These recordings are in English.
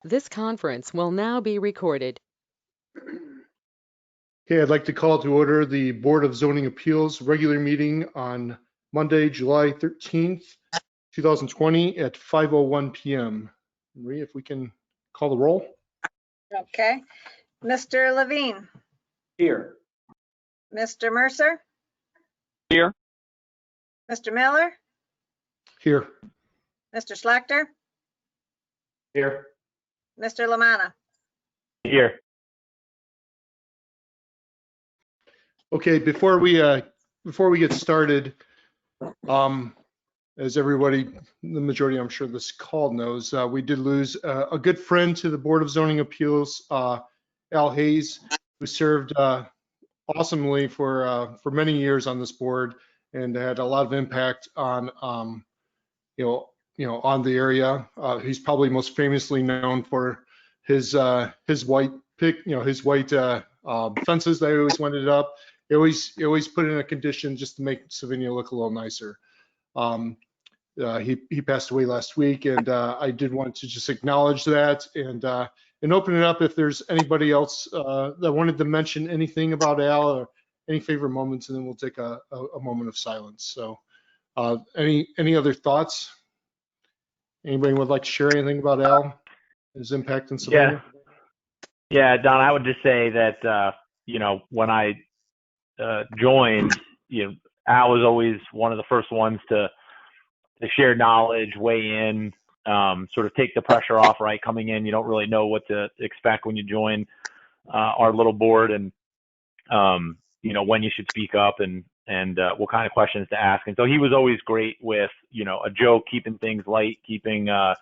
This conference will now be recorded. Okay, I'd like to call to order the Board of Zoning Appeals regular meeting on Monday, July 13th, 2020 at 5:01 p.m. Marie, if we can call the roll. Okay. Mr. Levine, Here. Mr. Mercer, Here. Mr. Miller, Here. Mr. Schlachter, Here. Mr. Lamanna. Here. Okay, before we get started, as everybody, the majority, I'm sure this call knows, we did lose a good friend to the Board of Zoning Appeals, Al Hayes, who served awesomely for many years on this board and had a lot of impact on on the area. He's probably most famously known for his white his white fences that he always wanted up. He always put in a condition just to make Sylvania look a little nicer. He passed away last week, and I did want to just acknowledge that and open it up if there's anybody else that wanted to mention anything about Al or any favorite moments, and then we'll take a moment of silence. So any other thoughts? Anybody would like to share anything about Al, his impact in Sylvania? Yeah, Don, I would just say that, when I joined, Al was always one of the first ones to share knowledge, weigh in, sort of take the pressure off, right? Coming in, you don't really know what to expect when you join our little board and, when you should speak up and what kind of questions to ask. And so he was always great with, a joke, keeping things light, keeping the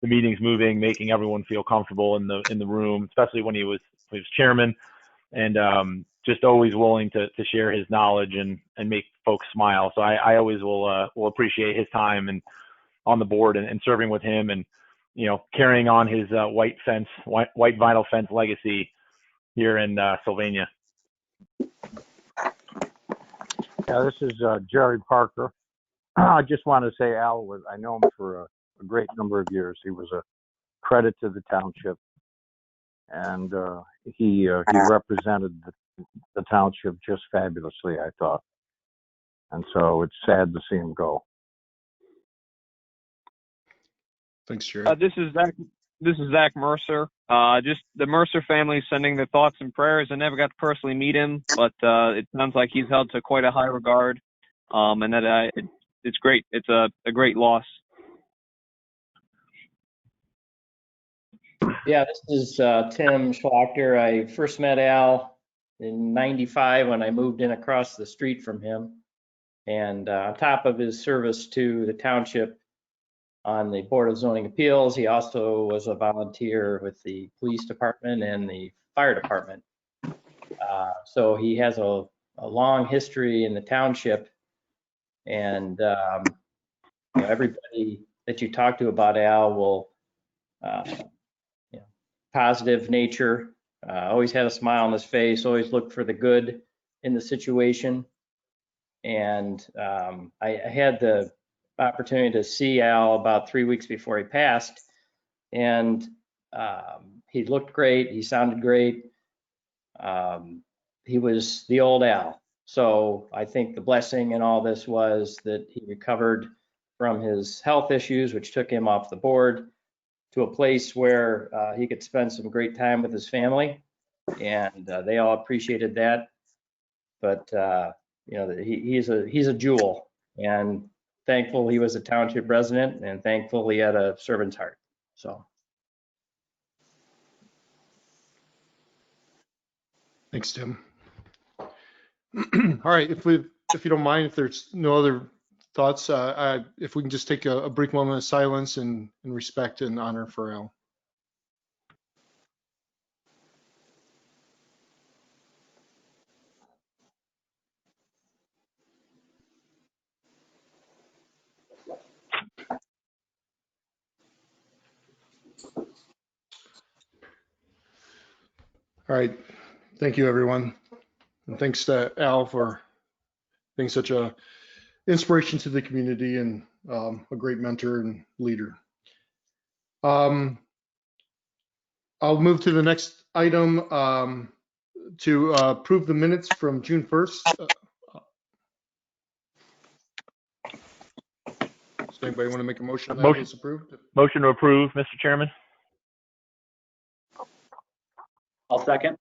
meetings moving, making everyone feel comfortable in the room, especially when he was chairman, and just always willing to share his knowledge and make folks smile. So I always will appreciate his time and on the board and serving with him and, carrying on his white vinyl fence legacy here in Sylvania. Yeah, this is Jerry Parker. I just want to say I know him for a great number of years. He was a credit to the township, and he represented the township just fabulously, I thought. And so it's sad to see him go. Thanks, Jerry. This is Zach Mercer. Just the Mercer family sending their thoughts and prayers. I never got to personally meet him, but it sounds like he's held to quite a high regard, and that it's great. It's a great loss. Yeah, this is Tim Schlachter. I first met Al in '95 when I moved in across the street from him. And on top of his service to the township on the Board of Zoning Appeals, he also was a volunteer with the police department and the fire department. So he has a long history in the township. And everybody that you talk to about Al will positive nature, always had a smile on his face, always looked for the good in the situation. And I had the opportunity to see Al about 3 weeks before he passed, and he looked great, he sounded great. He was the old Al. So I think the blessing in all this was that he recovered from his health issues, which took him off the board, to a place where he could spend some great time with his family, and they all appreciated that. But he's a jewel, and thankful he was a township resident, and thankful he had a servant's heart. So. Thanks, Tim. All right, if you don't mind, if there's no other thoughts, if we can just take a brief moment of silence and respect and honor for Al. All right, thank you, everyone. And thanks to Al for being such a inspiration to the community and a great mentor and leader. I'll move to the next item to approve the minutes from June 1st. Does anybody want to make a motion that Motion. was approved? Motion to approve, Mr. Chairman. I'll second.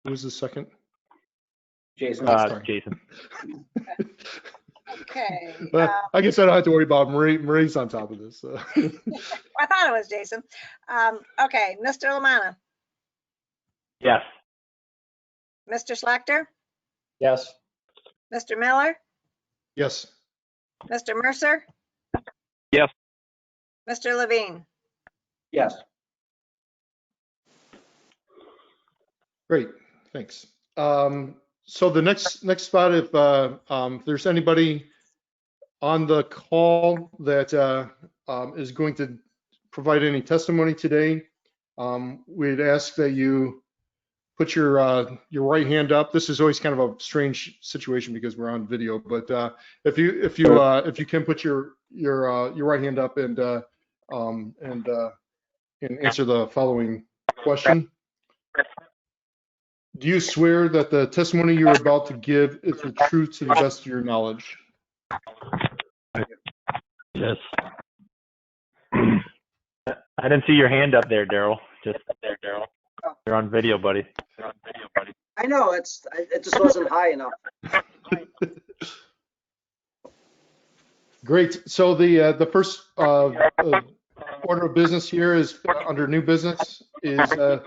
Who was the second? Jason. Sorry. Jason. Okay. I guess I don't have to worry about Marie. Marie's on top of this. I thought it was Jason. Okay, Mr. Lamanna, Yes. Mr. Schlachter, Yes. Mr. Miller, Yes. Mr. Mercer, Yes. Mr. Levine. Yes. Great. Thanks. So the next spot, if there's anybody on the call that is going to provide any testimony today, we'd ask that you put your right hand up. This is always kind of a strange situation because we're on video, but if you can put your right hand up and answer the following question. Do you swear that the testimony you're about to give is the truth to the best of your knowledge? Yes. I didn't see your hand up there, Daryl. Just up there, Daryl. You're on video, buddy. I know, it just wasn't high enough. Great. So the first order of business here is under new business is a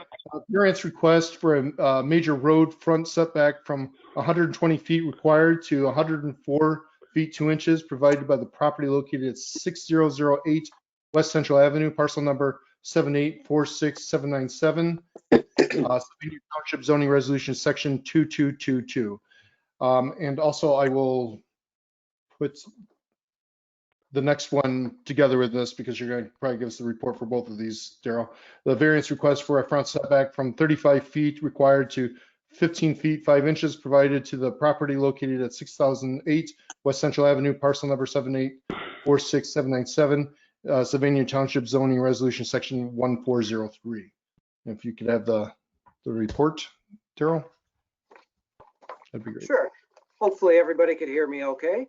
variance request for a major road front setback from 120 feet required to 104 feet 2 inches provided by the property located at 6008 West Central Avenue, parcel number 7846797, Sabino Township Zoning Resolution Section 2222. And also I will put the next one together with this because you're going to probably give us the report for both of these, Daryl. The variance request for a front setback from 35 feet required to 15 feet 5 inches provided to the property located at 6008 West Central Avenue, parcel number 7846797, Sabino Township Zoning Resolution Section 1403. If you could have the report, Daryl, that'd be great. Sure. Hopefully everybody could hear me okay.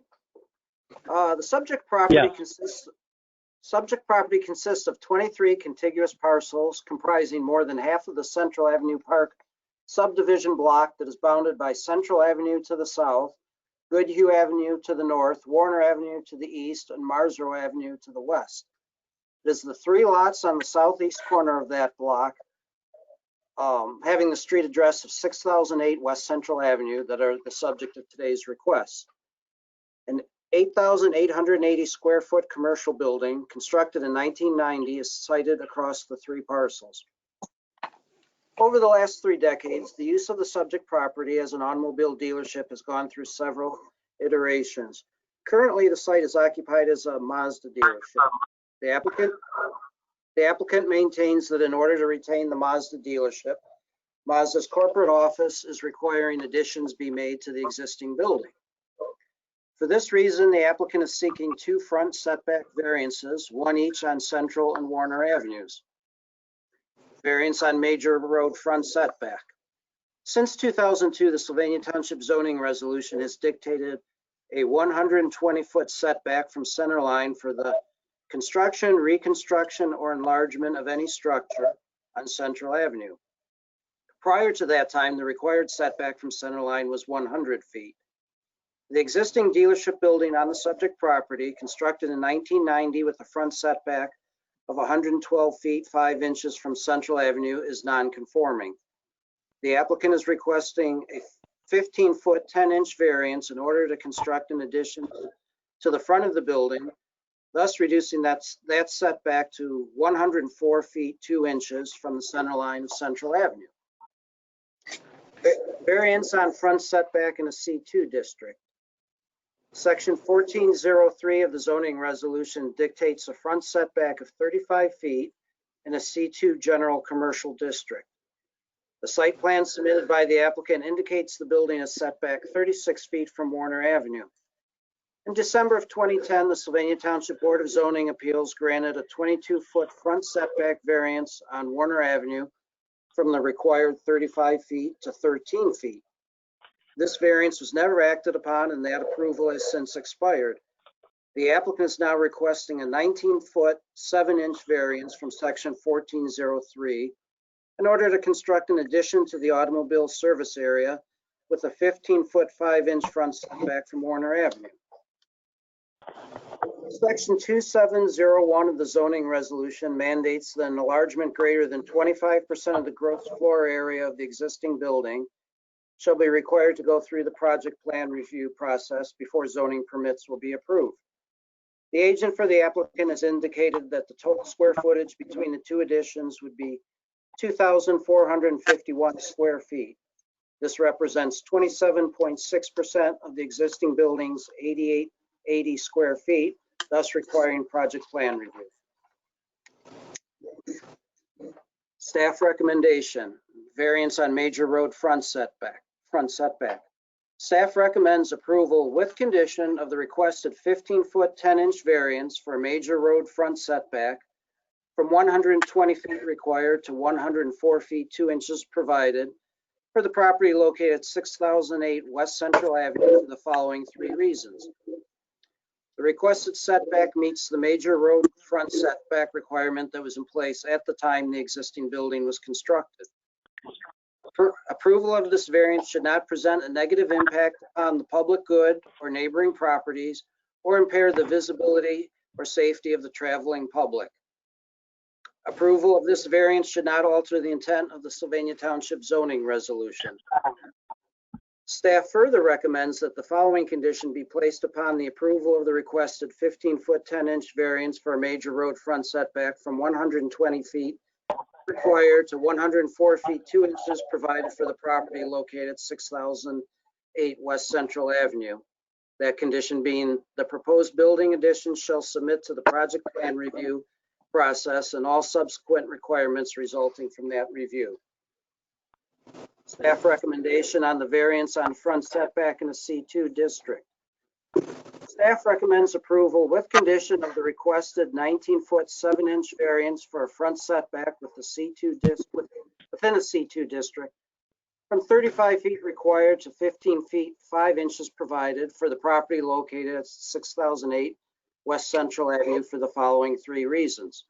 The subject property consists of 23 contiguous parcels comprising more than half of the Central Avenue Park subdivision block that is bounded by Central Avenue to the south, Goodhue Avenue to the north, Warner Avenue to the east, and Marsrow Avenue to the west. It is the 3 lots on the southeast corner of that block, having the street address of 6008 West Central Avenue that are the subject of today's request. An 8,880 square foot commercial building constructed in 1990 is sited across the 3 parcels. Over the last 3 decades, the use of the subject property as an automobile dealership has gone through several iterations. Currently, the site is occupied as a Mazda dealership. The applicant maintains that in order to retain the Mazda dealership, Mazda's corporate office is requiring additions be made to the existing building. For this reason, the applicant is seeking 2 front setback variances, 1 each on Central and Warner Avenues. Variance on major road front setback. Since 2002, the Sylvania Township zoning resolution has dictated a 120-foot setback from center line for the construction, reconstruction, or enlargement of any structure on Central Avenue. Prior to that time, the required setback from center line was 100 feet. The existing dealership building on the subject property, constructed in 1990 with a front setback of 112 feet 5 inches from Central Avenue, is non-conforming. The applicant is requesting a 15-foot 10-inch variance in order to construct an addition to the front of the building, thus reducing that setback to 104 feet 2 inches from the center line of Central Avenue. Variance on front setback in a C2 district. Section 1403 of the zoning resolution dictates a front setback of 35 feet in a C2 general commercial district. The site plan submitted by the applicant indicates the building is set back 36 feet from Warner Avenue. In December of 2010, the Sylvania Township Board of Zoning Appeals granted a 22-foot front setback variance on Warner Avenue from the required 35 feet to 13 feet. This variance was never acted upon, and that approval has since expired. The applicant is now requesting a 19-foot, 7-inch variance from section 1403 in order to construct an addition to the automobile service area with a 15-foot, 5-inch front setback from Warner Avenue. Section 2701 of the zoning resolution mandates that an enlargement greater than 25% of the gross floor area of the existing building shall be required to go through the project plan review process before zoning permits will be approved. The agent for the applicant has indicated that the total square footage between the two additions would be 2,451 square feet. This represents 27.6% of the existing building's 8,880 square feet, thus requiring project plan review. Staff recommendation, variance on major road front setback. Staff recommends approval with condition of the requested 15-foot, 10-inch variance for a major road front setback from 120 feet required to 104 feet 2 inches provided for the property located at 6008 West Central Avenue for the following 3 reasons. The requested setback meets the major road front setback requirement that was in place at the time the existing building was constructed. Approval of this variance should not present a negative impact on the public good or neighboring properties or impair the visibility or safety of the traveling public. Approval of this variance should not alter the intent of the Sylvania Township zoning resolution. Staff further recommends that the following condition be placed upon the approval of the requested 15-foot, 10-inch variance for a major road front setback from 120 feet required to 104 feet 2 inches provided for the property located at 6008 West Central Avenue. That condition being the proposed building addition shall submit to the project plan review process and all subsequent requirements resulting from that review. Staff recommendation on the variance on front setback in the C2 district. Staff recommends approval with condition of the requested 19-foot, 7-inch variance for a front setback with the C2 district within the C2 district from 35 feet required to 15 feet 5 inches provided for the property located at 6008 West Central Avenue for the following 3 reasons.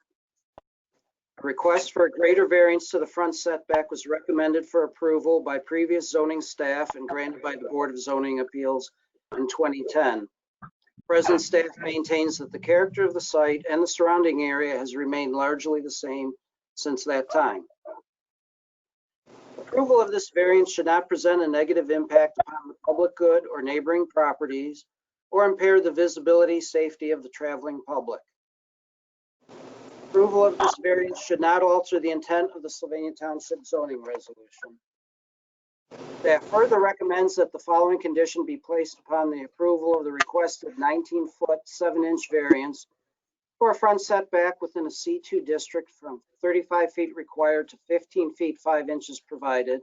A request for a greater variance to the front setback was recommended for approval by previous zoning staff and granted by the Board of Zoning Appeals in 2010. Present staff maintains that the character of the site and the surrounding area has remained largely the same since that time. Approval of this variance should not present a negative impact upon the public good or neighboring properties or impair the visibility, safety of the traveling public. Approval of this variance should not alter the intent of the Sylvania Township zoning resolution. Staff further recommends that the following condition be placed upon the approval of the requested 19-foot, 7-inch variance for a front setback within a C2 district from 35 feet required to 15 feet 5 inches provided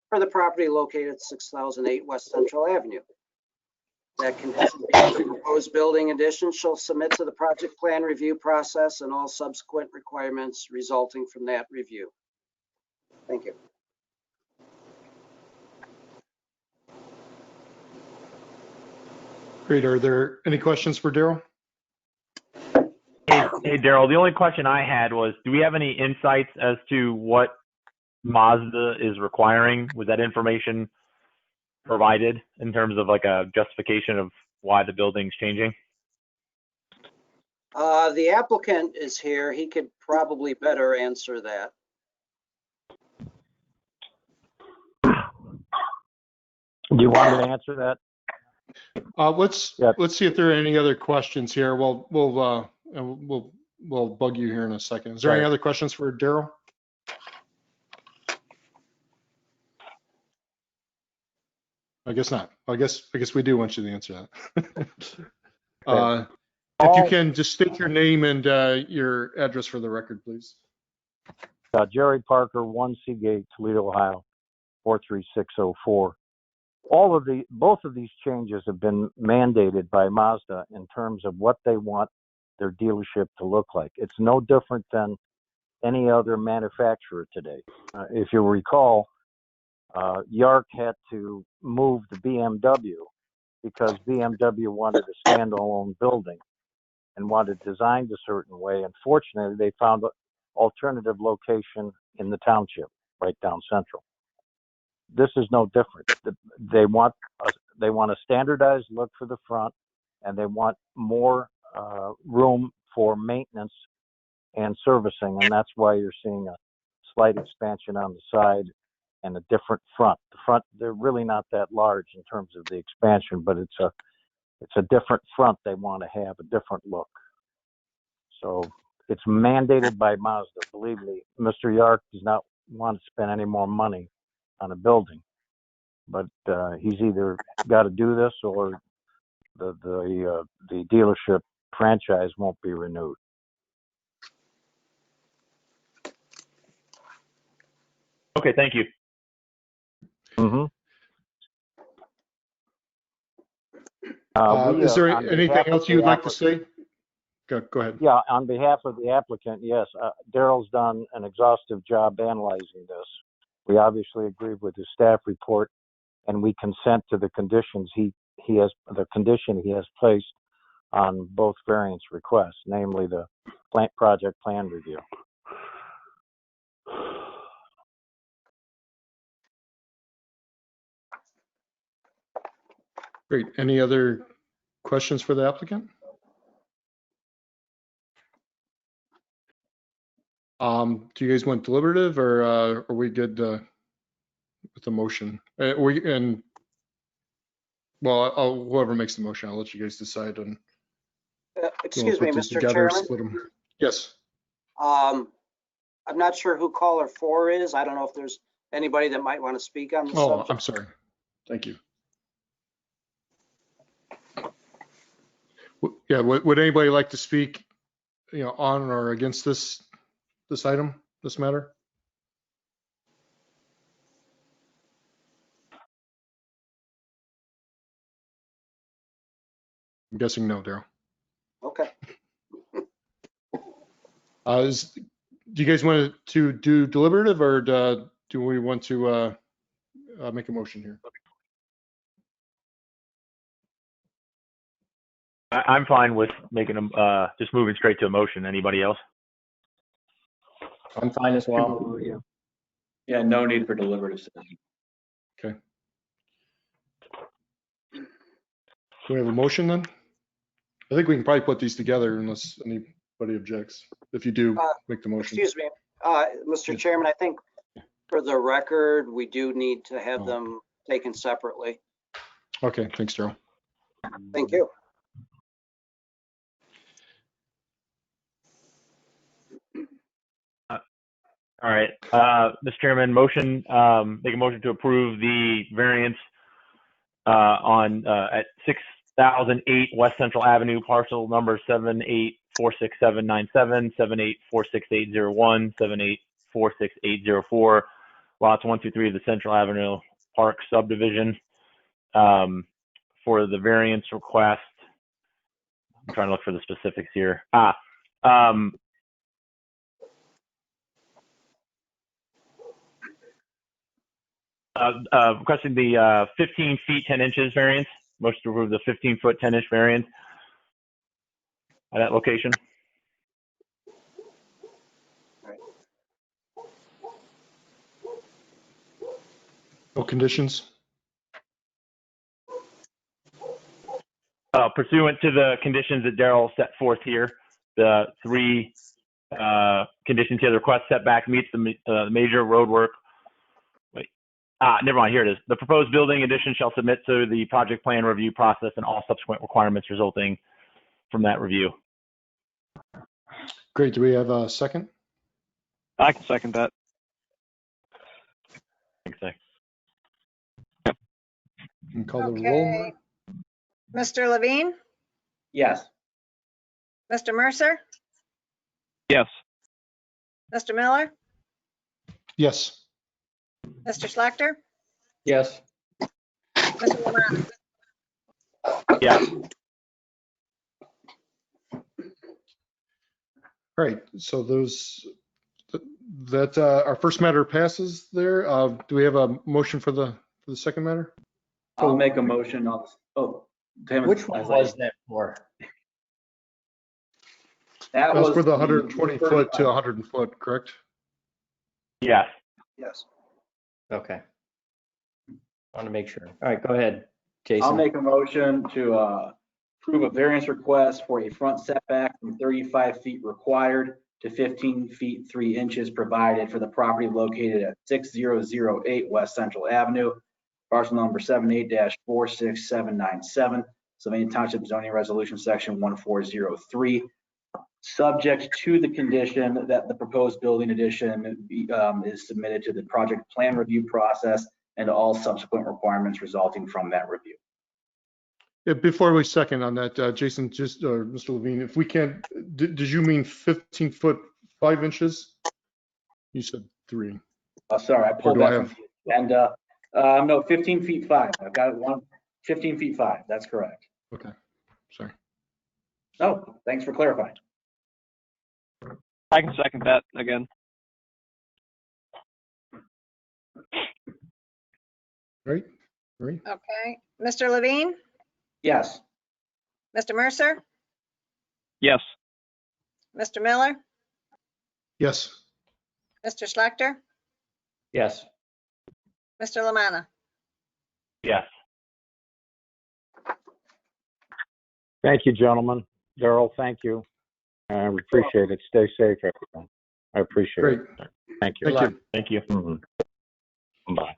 for the property located at 6008 West Central Avenue. That condition being the proposed building addition shall submit to the project plan review process and all subsequent requirements resulting from that review. Thank you. Great. Are there any questions for Daryl? Hey, Daryl, the only question I had was, do we have any insights as to what Mazda is requiring? Was that information provided in terms of like a justification of why the building's changing? The applicant is here. He could probably better answer that. Do you want me to answer that? Let's see if there are any other questions here. We'll bug you here in a second. Is there any other questions for Daryl? I guess not. I guess we do want you to answer that. If you can just state your name and your address for the record, please. Jerry Parker, 1 Seagate, Toledo, Ohio, 43604. both of these changes have been mandated by Mazda in terms of what they want their dealership to look like. It's no different than any other manufacturer today. If you recall, Yark had to move the BMW because BMW wanted a standalone building and wanted it designed a certain way. Unfortunately, they found an alternative location in the township, right down Central. This is no different. They want a standardized look for the front, and they want more room for maintenance and servicing, and that's why you're seeing a slight expansion on the side and a different front. The front, they're really not that large in terms of the expansion, but it's a different front they want to have, a different look. So it's mandated by Mazda. Believe me, Mr. Yark does not want to spend any more money on a building, but he's either got to do this or the dealership franchise won't be renewed. Okay, thank you. Mm-hmm. Is there anything else you would like to say? Go ahead. Yeah, on behalf of the applicant, yes, Daryl's done an exhaustive job analyzing this. We obviously agree with his staff report, and we consent to the conditions he has placed on both variance requests, namely the project plan review. Great. Any other questions for the applicant? Do you guys want deliberative, or are we good with the motion? Whoever makes the motion, I'll let you guys decide on. Excuse me, Mr. Together, Chairman. split them. Yes. I'm not sure who caller 4 is. I don't know if there's anybody that might want to speak on the subject. I'm sorry. Thank you. Yeah, would anybody like to speak, on or against this item, this matter? I'm guessing no, Daryl. Okay. Do you guys want to do deliberative, or do we want to make a motion here? I'm fine with making them, just moving straight to a motion. Anybody else? I'm fine as well. Yeah, no need for deliberative session. Okay. Do we have a motion then? I think we can probably put these together unless anybody objects. If you do, make the motion. Excuse me, Mr. Chairman, I think for the record, we do need to have them taken separately. Okay, thanks, Daryl. Thank you. All right, Mr. Chairman, make a motion to approve the variance at 6008 West Central Avenue, parcel number 78466797, 7846801, 7846804, lots 1 through 3 of the Central Avenue Park subdivision. For the variance request, I'm trying to look for the specifics here. Requesting the 15 feet 10 inches variance. Motion to approve the 15-foot 10-inch variance at that location. No conditions? Pursuant to the conditions that Daryl set forth here, the 3 conditions here: the request setback meets the major road work. Never mind, here it is. The proposed building addition shall submit to the project plan review process and all subsequent requirements resulting from that review. Great. Do we have a second? I can second that. Thanks, Zach. You can call the roll. Okay. Mr. Levine, Yes. Mr. Mercer, Yes. Mr. Miller, Yes. Mr. Schlechter, Yes. Mr. Lamont, Yes. All right, so our first matter passes there. Do we have a motion for the second matter? I'll make a motion. Tim, Which one was that for? That was for the 120 foot to 100 foot, correct? Yes. Yes. Okay. I want to make sure. All right, go ahead, Jason. I'll make a motion to approve a variance request for a front setback from 35 feet required to 15 feet 3 inches provided for the property located at 6008 West Central Avenue, parcel number 78-46797, Sylvania Township Zoning Resolution Section 1403. Subject to the condition that the proposed building addition is submitted to the project plan review process and all subsequent requirements resulting from that review. Yeah, before we second on that, Jason, Mr. Levine, if we can't, did you mean 15 foot 5 inches? You said 3. Sorry, I pulled that from the agenda. No, 15 feet 5. I've got it 15 feet 5. That's correct. Okay, sorry. No, thanks for clarifying. I can second that again. Right. okay. Mr. Levine, Yes. Mr. Mercer, Yes. Mr. Miller, Yes. Mr. Schlechter, Yes. Mr. Lamanna. Yes. Thank you, gentlemen. Daryl, thank you. I appreciate it. Stay safe, everyone. I appreciate Great. it. Thank you. Thank you. Thank you. Bye.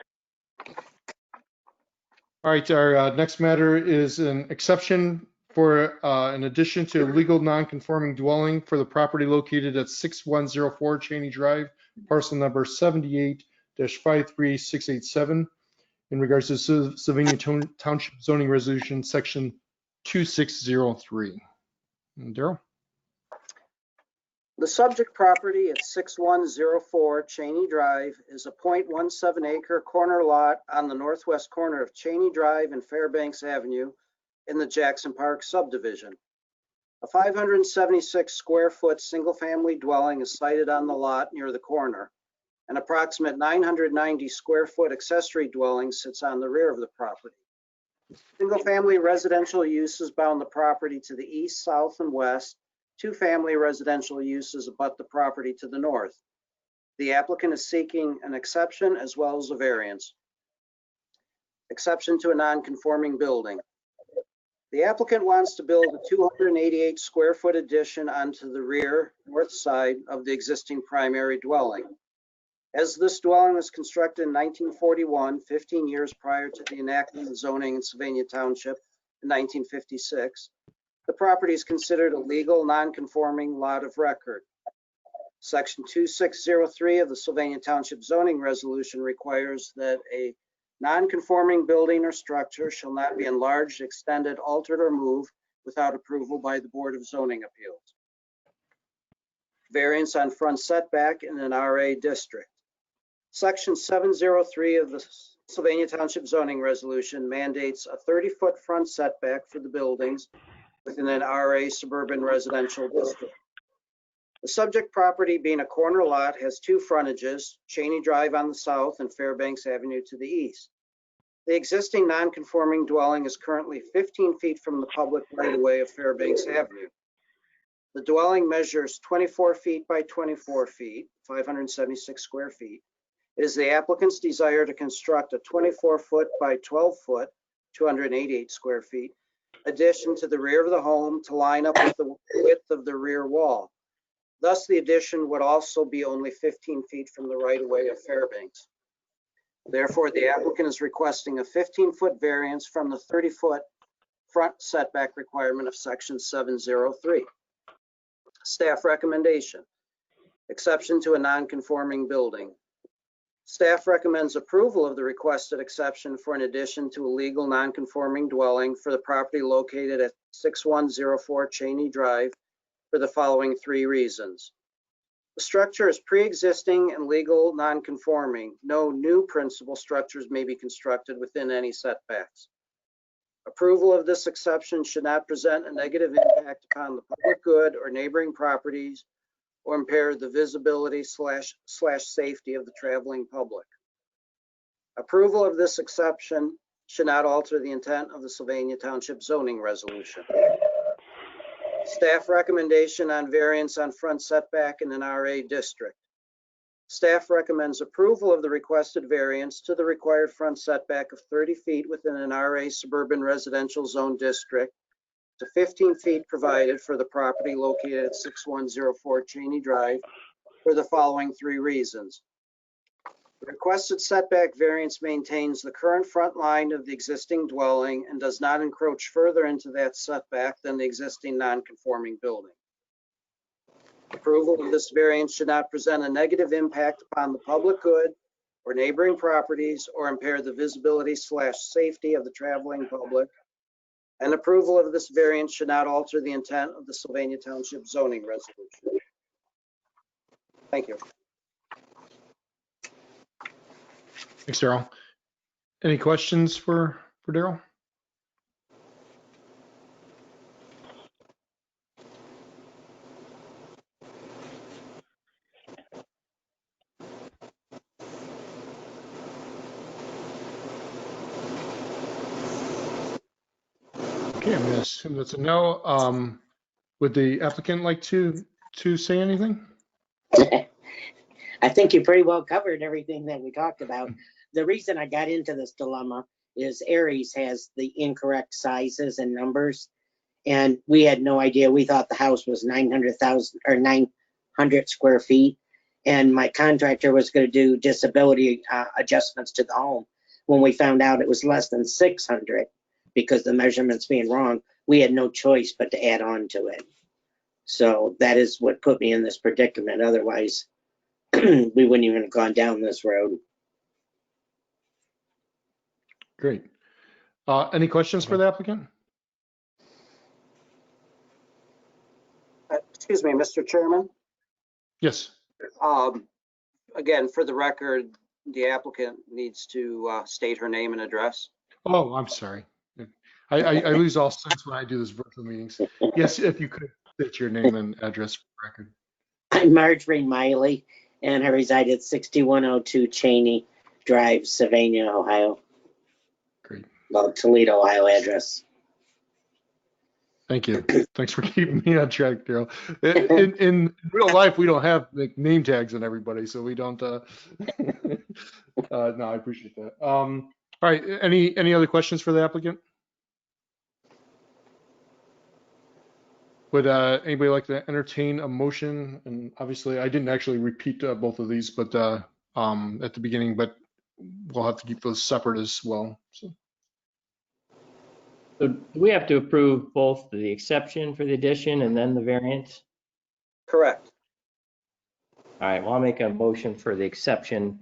All right, our next matter is an exception for an addition to a legal non-conforming dwelling for the property located at 6104 Chaney Drive, parcel number 78-53687, in regards to Sylvania Township Zoning Resolution Section 2603. Daryl? The subject property at 6104 Chaney Drive is a 0.17 acre corner lot on the northwest corner of Chaney Drive and Fairbanks Avenue in the Jackson Park subdivision. A 576 square foot single family dwelling is sited on the lot near the corner. An approximate 990 square foot accessory dwelling sits on the rear of the property. Single family residential uses bound the property to the east, south, and west. Two family residential uses abut the property to the north. The applicant is seeking an exception as well as a variance. Exception to a non-conforming building. The applicant wants to build a 288 square foot addition onto the rear north side of the existing primary dwelling. As this dwelling was constructed in 1941, 15 years prior to the enactment of zoning in Sylvania Township in 1956, the property is considered a legal non-conforming lot of record. Section 2603 of the Sylvania Township Zoning Resolution requires that a non-conforming building or structure shall not be enlarged, extended, altered, or moved without approval by the Board of Zoning Appeals. Variance on front setback in an RA district. Section 703 of the Sylvania Township Zoning Resolution mandates a 30-foot front setback for the buildings within an RA suburban residential district. The subject property, being a corner lot, has two frontages, Chaney Drive on the south and Fairbanks Avenue to the east. The existing non-conforming dwelling is currently 15 feet from the public right-of-way of Fairbanks Avenue. The dwelling measures 24 feet by 24 feet, 576 square feet. It is the applicant's desire to construct a 24-foot by 12-foot, 288 square feet, addition to the rear of the home to line up with the width of the rear wall. Thus, the addition would also be only 15 feet from the right-of-way of Fairbanks. Therefore, the applicant is requesting a 15-foot variance from the 30-foot front setback requirement of Section 703. Staff recommendation. Exception to a non-conforming building. Staff recommends approval of the requested exception for an addition to a legal non-conforming dwelling for the property located at 6104 Chaney Drive for the following three reasons. The structure is pre-existing and legal non-conforming. No new principal structures may be constructed within any setbacks. Approval of this exception should not present a negative impact upon the public good or neighboring properties or impair the visibility slash safety of the traveling public. Approval of this exception should not alter the intent of the Sylvania Township zoning resolution. Staff recommendation on variance on front setback in an RA district. Staff recommends approval of the requested variance to the required front setback of 30 feet within an RA suburban residential zone district to 15 feet provided for the property located at 6104 Chaney Drive for the following 3 reasons. The requested setback variance maintains the current front line of the existing dwelling and does not encroach further into that setback than the existing non-conforming building. Approval of this variance should not present a negative impact upon the public good or neighboring properties or impair the visibility slash safety of the traveling public. And approval of this variance should not alter the intent of the Sylvania Township zoning resolution. Thank you. Thanks, Daryl. Any questions for Daryl? Okay, I'm gonna assume that's a no. Would the applicant like to say anything? I think you pretty well covered everything that we talked about. The reason I got into this dilemma is Aries has the incorrect sizes and numbers, and we had no idea. We thought the house was 900,000 or 900 square feet, and my contractor was going to do disability adjustments to the home. When we found out it was less than 600 because the measurements being wrong, we had no choice but to add on to it. So that is what put me in this predicament. Otherwise, we wouldn't even have gone down this road. Great. Any questions for the applicant? Excuse me, Mr. Chairman. Yes. Again, for the record, the applicant needs to state her name and address. Oh, I'm sorry. I lose all sense when I do this virtual meetings. Yes, if you could state your name and address for the record. I'm Marjorie Miley, and I reside at 6102 Chaney Drive, Sylvania, Ohio. Great. Well, Toledo, Ohio address. Thank you. Thanks for keeping me on track, Daryl. In real life, we don't have like, name tags on everybody, so we don't. No, I appreciate that. All right. Any other questions for the applicant? Would anybody like to entertain a motion? And obviously, I didn't actually repeat both of these, but at the beginning, but we'll have to keep those separate as well. So do we have to approve both the exception for the addition and then the variance? Correct. All right, well, I'll make a motion for the exception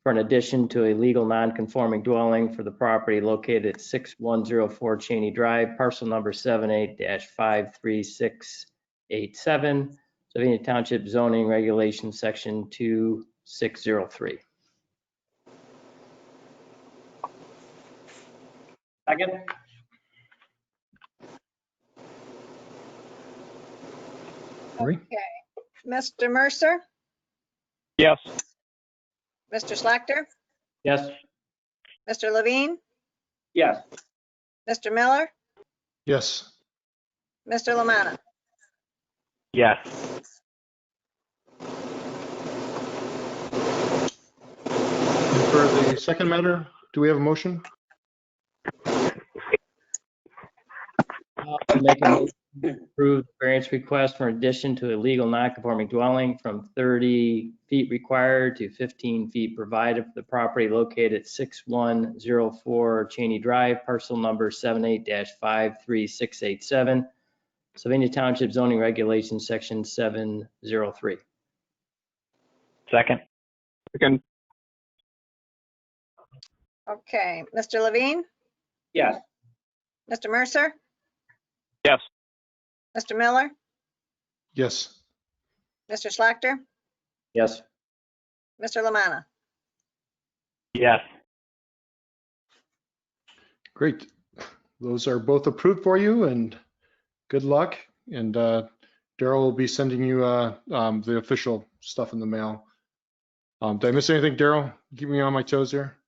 for an addition to a legal non-conforming dwelling for the property located at 6104 Chaney Drive, parcel number 78-53687, Sylvania Township zoning regulation section 2603. Second. Marie? Okay. Mr. Mercer, Yes. Mr. Slachter, Yes. Mr. Levine, Yes. Mr. Miller, Yes. Mr. Lamanna. Yes. And for the second matter, do we have a motion? I'll make a motion to approve the variance request for addition to a legal non-conforming dwelling from 30 feet required to 15 feet provided for the property located at 6104 Chaney Drive, parcel number 78-53687, Sylvania Township zoning regulations, section 703. Second. Second. Okay. Mr. Levine, Yes. Mr. Mercer, Yes. Mr. Miller, Yes. Mr. Slachter, Yes. Mr. Lamanna. Yes. Great. Those are both approved for you, and good luck. And Daryl will be sending you the official stuff in the mail. Did I miss anything, Daryl? Keep me on my toes here.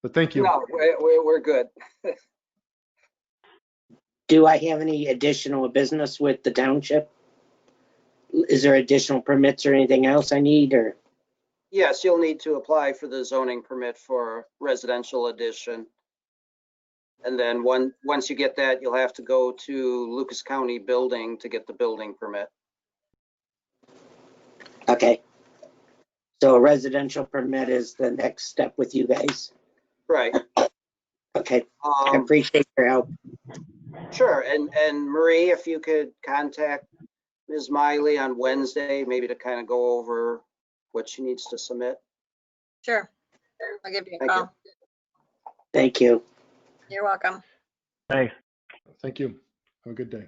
But thank you. No, we're good. Do I have any additional business with the township? Is there additional permits or anything else I need, or? Yes, you'll need to apply for the zoning permit for residential addition. And then once you get that, you'll have to go to Lucas County Building to get the building permit. Okay. So a residential permit is the next step with you guys? Right. Okay, I appreciate your help. Sure, and Marie, if you could contact Ms. Miley on Wednesday, maybe to kind of go over what she needs to submit. Sure. I'll give you a Thank you. call. Thank you. You're welcome. Thanks. Thank you. Have a good day.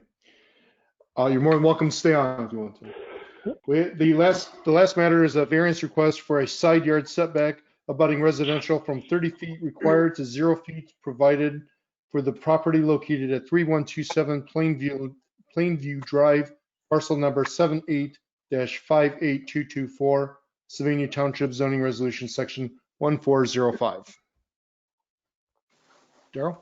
You're more than welcome to stay on if you want to. The last matter is a variance request for a side yard setback abutting residential from 30 feet required to 0 feet provided for the property located at 3127 Plainview Drive, parcel number 78-58224, Sylvania Township Zoning Resolution Section 1405. Daryl?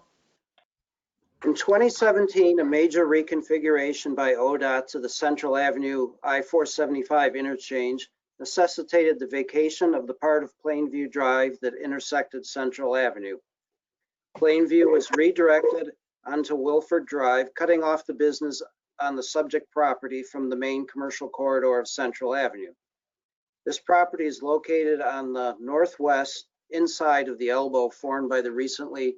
In 2017, a major reconfiguration by ODOT to the Central Avenue I-475 interchange necessitated the vacation of the part of Plainview Drive that intersected Central Avenue. Plainview was redirected onto Wilford Drive, cutting off the business on the subject property from the main commercial corridor of Central Avenue. This property is located on the northwest inside of the elbow formed by the recently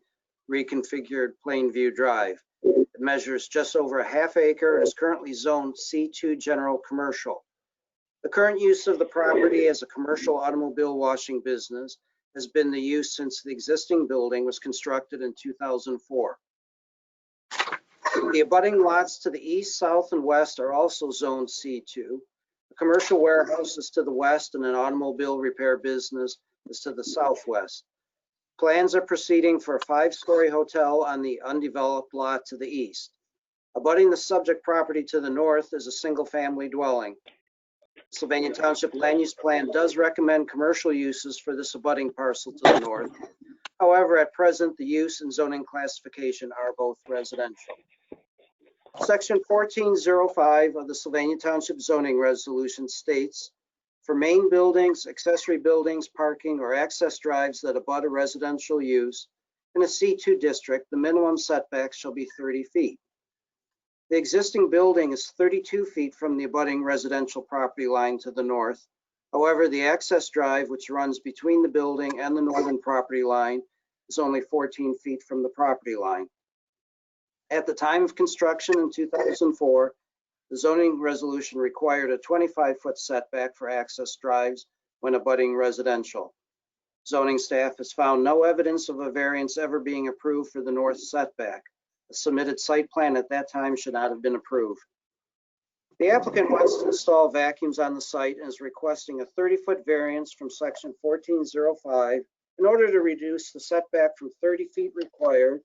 reconfigured Plainview Drive. It measures just over a half acre and is currently zoned C2 General Commercial. The current use of the property as a commercial automobile washing business has been the use since the existing building was constructed in 2004. The abutting lots to the east, south, and west are also zoned C2. A commercial warehouse is to the west and an automobile repair business is to the southwest. Plans are proceeding for a 5-story hotel on the undeveloped lot to the east. Abutting the subject property to the north is a single-family dwelling. Sylvania Township Land Use Plan does recommend commercial uses for this abutting parcel to the north. However, at present, the use and zoning classification are both residential. Section 1405 of the Sylvania Township Zoning Resolution states, for main buildings, accessory buildings, parking, or access drives that abut a residential use in a C2 district, the minimum setback shall be 30 feet. The existing building is 32 feet from the abutting residential property line to the north. However, the access drive, which runs between the building and the northern property line, is only 14 feet from the property line. At the time of construction in 2004, the zoning resolution required a 25-foot setback for access drives when abutting residential. Zoning staff has found no evidence of a variance ever being approved for the north setback. The submitted site plan at that time should not have been approved. The applicant wants to install vacuums on the site and is requesting a 30-foot variance from section 1405 in order to reduce the setback from 30 feet required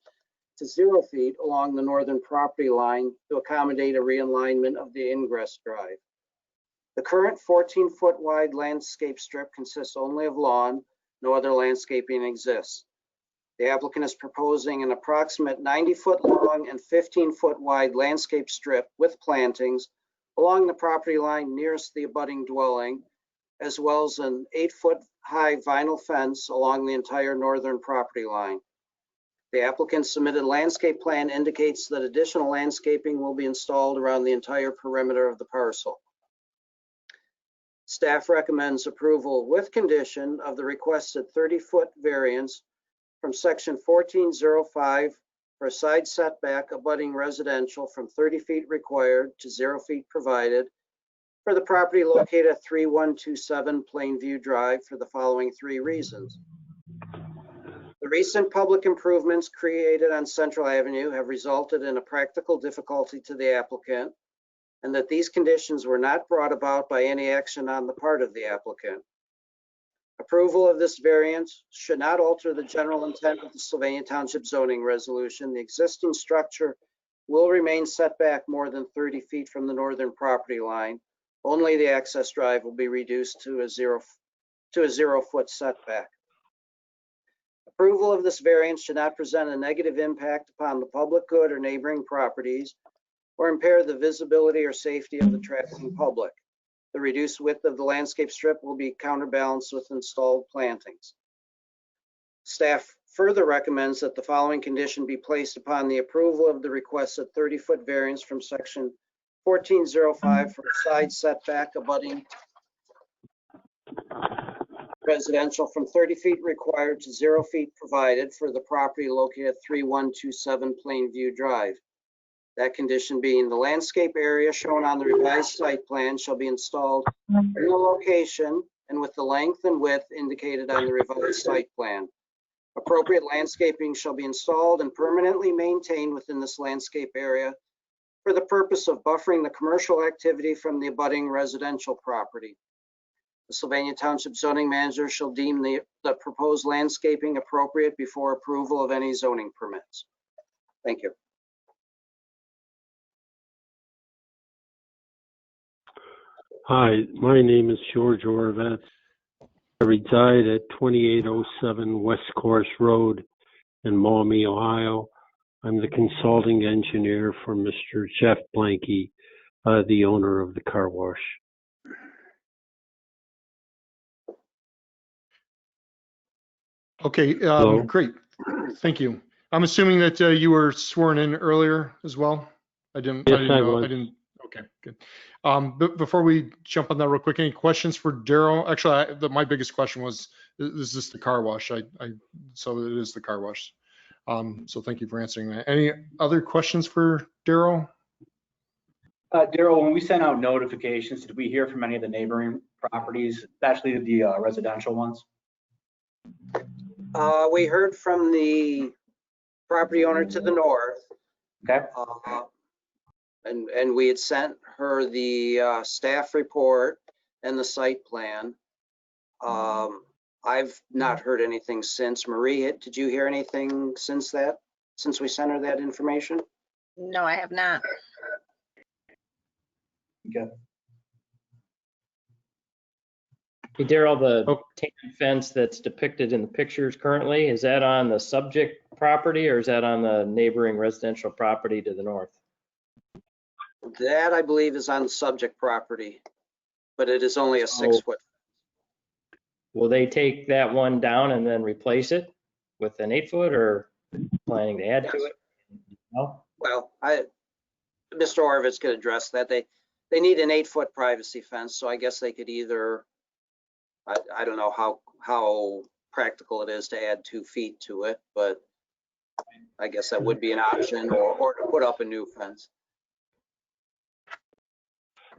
to 0 feet along the northern property line to accommodate a realignment of the ingress drive. The current 14-foot wide landscape strip consists only of lawn. No other landscaping exists. The applicant is proposing an approximate 90-foot long and 15-foot wide landscape strip with plantings along the property line nearest the abutting dwelling, as well as an 8-foot high vinyl fence along the entire northern property line. The applicant's submitted landscape plan indicates that additional landscaping will be installed around the entire perimeter of the parcel. Staff recommends approval with condition of the requested 30-foot variance from section 1405 for a side setback abutting residential from 30 feet required to 0 feet provided for the property located at 3127 Plainview Drive for the following 3 reasons. The recent public improvements created on Central Avenue have resulted in a practical difficulty to the applicant, and that these conditions were not brought about by any action on the part of the applicant. Approval of this variance should not alter the general intent of the Sylvania Township zoning resolution. The existing structure will remain set back more than 30 feet from the northern property line. Only the access drive will be reduced to a 0-foot setback. Approval of this variance should not present a negative impact upon the public good or neighboring properties or impair the visibility or safety of the traveling public. The reduced width of the landscape strip will be counterbalanced with installed plantings. Staff further recommends that the following condition be placed upon the approval of the requested 30-foot variance from section 1405 for a side setback abutting residential from 30 feet required to 0 feet provided for the property located at 3127 Plainview Drive. That condition being the landscape area shown on the revised site plan shall be installed in the location and with the length and width indicated on the revised site plan. Appropriate landscaping shall be installed and permanently maintained within this landscape area for the purpose of buffering the commercial activity from the abutting residential property. The Sylvania Township zoning manager shall deem the proposed landscaping appropriate before approval of any zoning permits. Thank you. Hi, my name is George Orvat. I reside at 2807 West Course Road in Maumee, Ohio. I'm the consulting engineer for Mr. Jeff Blanky, the owner of the car wash. Okay, great. Thank you. I'm assuming that you were sworn in earlier as well. I didn't know. Okay, good. But before we jump on that real quick, any questions for Daryl? Actually, my biggest question was, is this the car wash? So it is the car wash. So thank you for answering that. Any other questions for Daryl? Daryl, when we sent out notifications, did we hear from any of the neighboring properties, especially the residential ones? We heard from the property owner to the north. Okay. And we had sent her the staff report and the site plan. I've not heard anything since. Marie, did you hear anything since we sent her that information? No, I have not. Okay. Hey, Daryl, the tan fence that's depicted in the pictures currently, is that on the subject property or is that on the neighboring residential property to the north? That, I believe, is on the subject property, but it is only a 6-foot. Will they take that one down and then replace it with an 8-foot, or planning to add to it? No? Well, Mr. Orvitz could address that. They need an 8-foot privacy fence, so I guess they could either, I don't know how practical it is to add 2 feet to it, but I guess that would be an option, or to put up a new fence.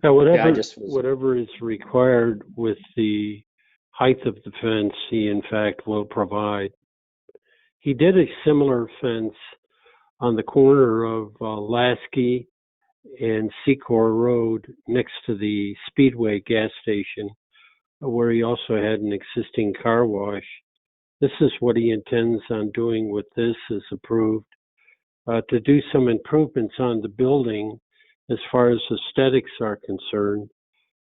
Yeah, whatever is required with the height of the fence, he in fact will provide. He did a similar fence on the corner of Lasky and Secor Road next to the Speedway gas station, where he also had an existing car wash. This is what he intends on doing with this, is approved, to do some improvements on the building as far as aesthetics are concerned.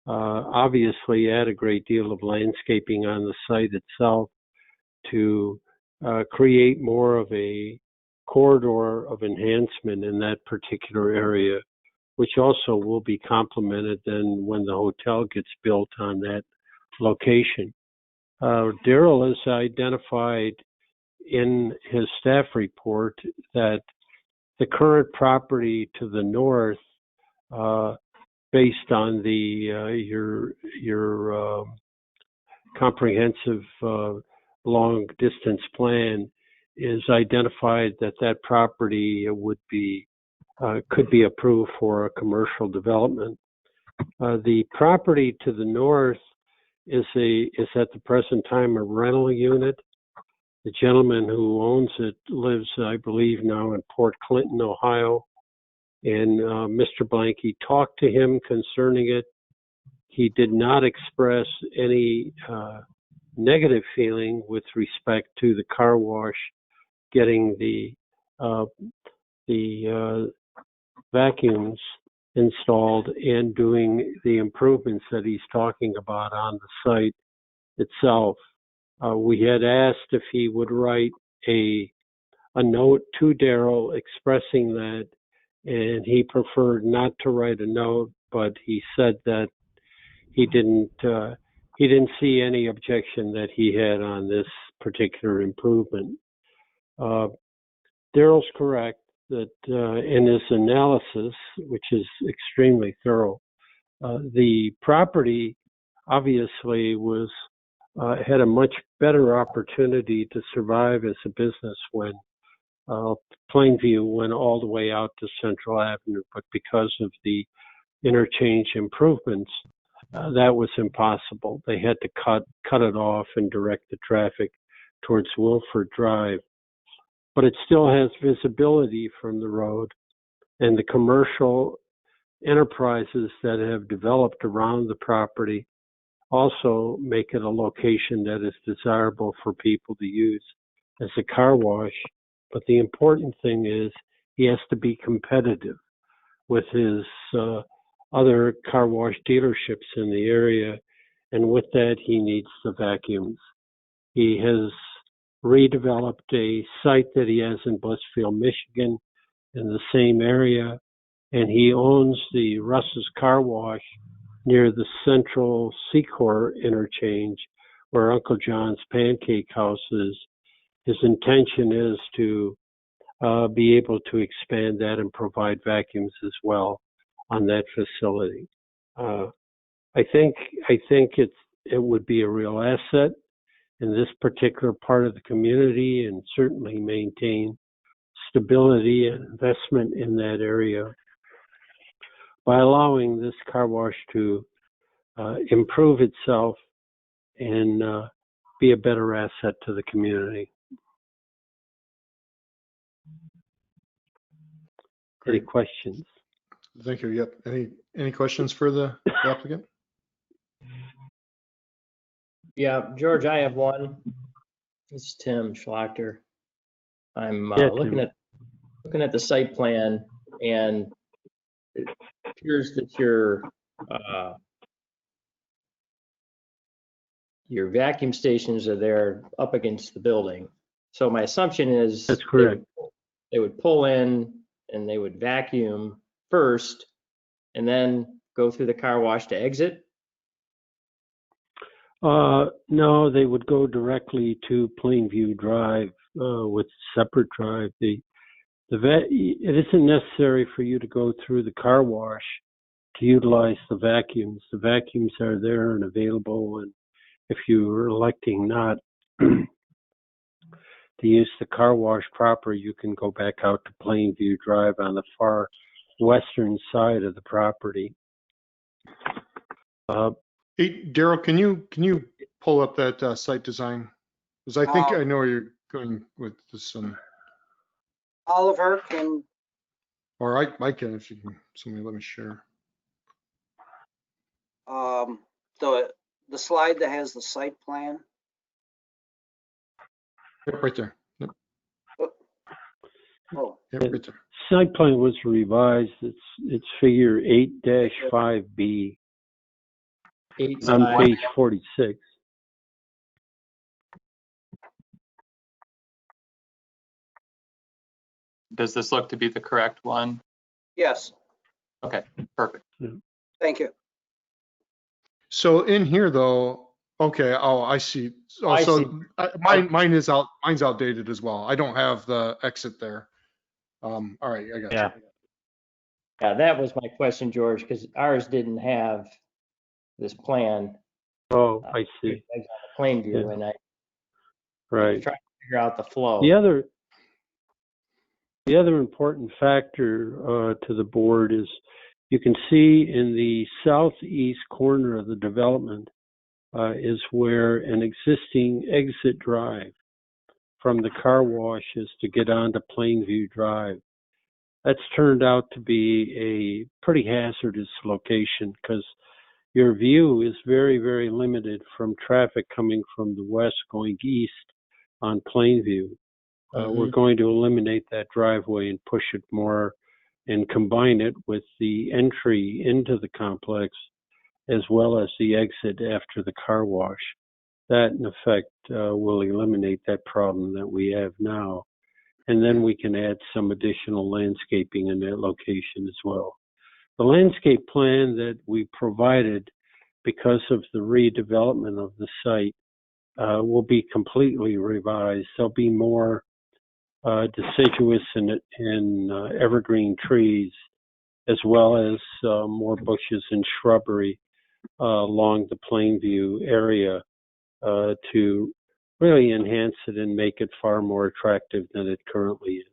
Obviously add a great deal of landscaping on the site itself to create more of a corridor of enhancement in that particular area, which also will be complemented then when the hotel gets built on that location. Daryl has identified in his staff report that the current property to the north, based on your comprehensive long distance plan, is identified that property could be approved for a commercial development. The property to the north is at the present time a rental unit. The gentleman who owns it lives, I believe, now in Port Clinton, Ohio. and Mr. Blanky talked to him concerning it. He did not express any negative feeling with respect to the car wash getting the vacuums installed and doing the improvements that he's talking about on the site itself. We had asked if he would write a note to Daryl expressing that, and he preferred not to write a note, but he said that he didn't see any objection that he had on this particular improvement. Daryl's correct that in his analysis, which is extremely thorough, the property obviously had a much better opportunity to survive as a business when Plainview went all the way out to Central Avenue, but because of the interchange improvements, that was impossible. They had to cut it off and direct the traffic towards Wilford Drive. But it still has visibility from the road, and the commercial enterprises that have developed around the property also make it a location that is desirable for people to use as a car wash. But the important thing is he has to be competitive with his other car wash dealerships in the area, and with that he needs the vacuums. He has redeveloped a site that he has in Blissfield, Michigan, in the same area, and he owns the Russ's Car Wash near the Central Secor interchange where Uncle John's Pancake House is. His intention is to be able to expand that and provide vacuums as well on that facility. I think it would be a real asset in this particular part of the community, and certainly maintain stability and investment in that area by allowing this car wash to improve itself and be a better asset to the community. Any questions? Thank you. Yep. Any questions for the applicant? Yeah, George, I have one. This is Tim Schlachter. I'm looking at the site plan, and it appears that your vacuum stations are there up against the building. So my assumption is that's correct. They would pull in and they would vacuum first and then go through the car wash to exit? No, they would go directly to Plainview Drive with separate drive. It isn't necessary for you to go through the car wash to utilize the vacuums. The vacuums are there and available, and if you are electing not to use the car wash proper, you can go back out to Plainview Drive on the far western side of the property. Hey, Daryl, can you pull up that site design? Because I think I know where you're going with this. Oliver can. Or I can, if you can. Somebody let me share. The slide that has the site plan. Yep, right there. Yep. Oh. Yep, right there. Site plan was revised. It's figure 8-5B. On page 46. Does this look to be the correct one? Yes. Okay, perfect. Thank you. So in here though, okay, oh, I see. Mine's outdated as well. I don't have the exit there. All right, I got you. Yeah, that was my question, George, because ours didn't have this plan. Oh, I see. Plainview, and I right. trying to figure out the flow. The other important factor to the board is you can see in the southeast corner of the development is where an existing exit drive from the car wash is to get onto Plainview Drive. That's turned out to be a pretty hazardous location because your view is very, very limited from traffic coming from the west going east on Plainview. We're going to eliminate that driveway and push it more and combine it with the entry into the complex as well as the exit after the car wash. That, in effect, will eliminate that problem that we have now. And then we can add some additional landscaping in that location as well. The landscape plan that we provided because of the redevelopment of the site will be completely revised. There'll be more deciduous and evergreen trees, as well as more bushes and shrubbery along the Plainview area to really enhance it and make it far more attractive than it currently is.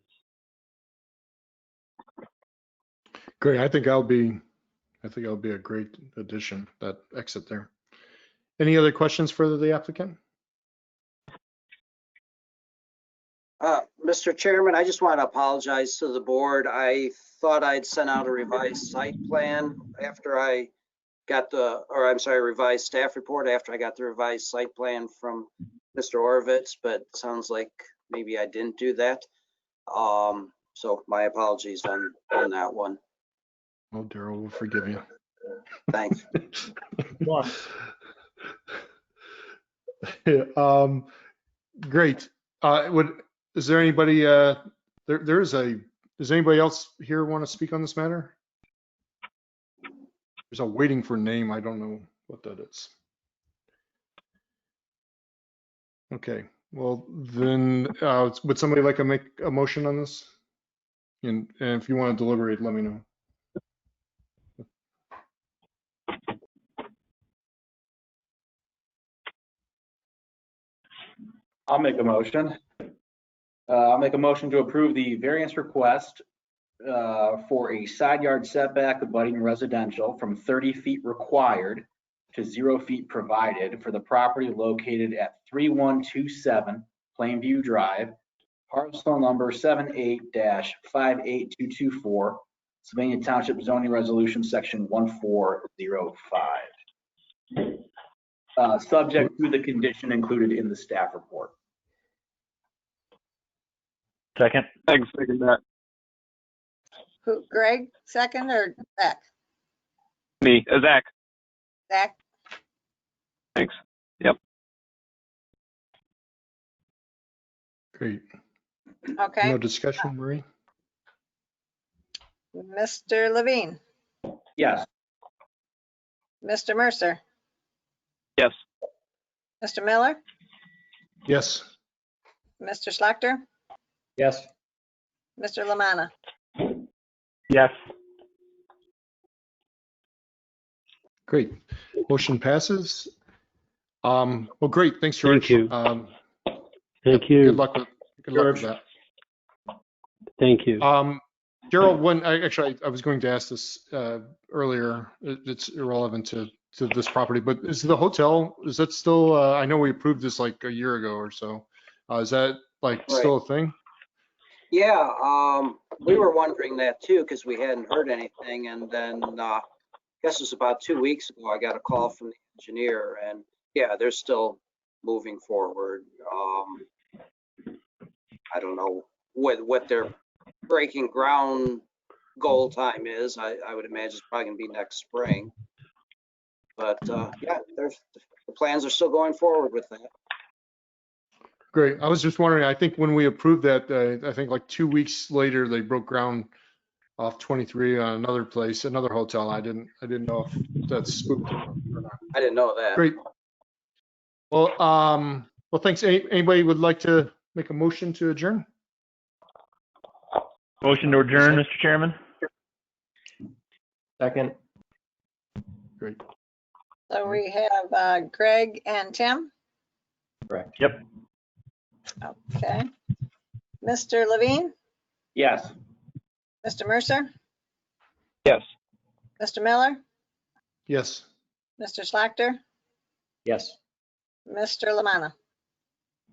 Great. I think that'll be a great addition, that exit there. Any other questions for the applicant? Mr. Chairman, I just want to apologize to the board. I thought I'd sent out a revised site plan after I got revised staff report after I got the revised site plan from Mr. Orovitz, but it sounds like maybe I didn't do that. So my apologies on that one. Oh, Daryl, we'll forgive you. Thanks. Great. Is there anybody? Does anybody else here want to speak on this matter? There's a waiting for name. I don't know what that is. Okay. Well, then would somebody like to make a motion on this? And if you want to deliberate, let me know. I'll make a motion. I'll make a motion to approve the variance request for a side yard setback abutting residential from 30 feet required to 0 feet provided for the property located at 3127 Plainview Drive, parcel number 78-58224, Sylvania Township Zoning Resolution Section 1405. Subject to the condition included in the staff report. Second. Thanks, second that. Who, Greg, second, or Zach? Me, Zach. Zach? Thanks. Yep. Great. Okay. No discussion, Marie? Mr. Levine? Yes. Mr. Mercer? Yes. Mr. Miller? Yes. Mr. Schlachter? Yes. Mr. Lamanna? Yes. Great. Motion passes. Well, great. Thanks, George. Thank you. Thank you. Good luck with that. Thank you. Gerald, I was going to ask this earlier. It's irrelevant to this property, but is the hotel, is that still, I know we approved this like a year ago or so. Is that still a thing? Yeah, we were wondering that too, because we hadn't heard anything. And then I guess it was about 2 weeks ago, I got a call from the engineer, and yeah, they're still moving forward. I don't know what their breaking ground goal time is. I would imagine it's probably gonna be next spring. But yeah, the plans are still going forward with that. Great. I was just wondering, I think when we approved that, I think like 2 weeks later, they broke ground off 23 on another place, another hotel. I didn't know if that's spooked or not. I didn't know that. Great. Well, thanks. Anybody would like to make a motion to adjourn? Motion to adjourn, Mr. Chairman. Second. Great. So we have Greg and Tim? Correct. Yep. Okay. Mr. Levine? Yes. Mr. Mercer? Yes. Mr. Miller? Yes. Mr. Schlachter? Yes. Mr. Lamanna?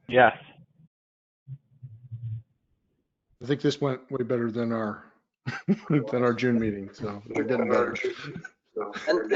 Yes. I think this went way better than our than our June meeting, so they're getting better. And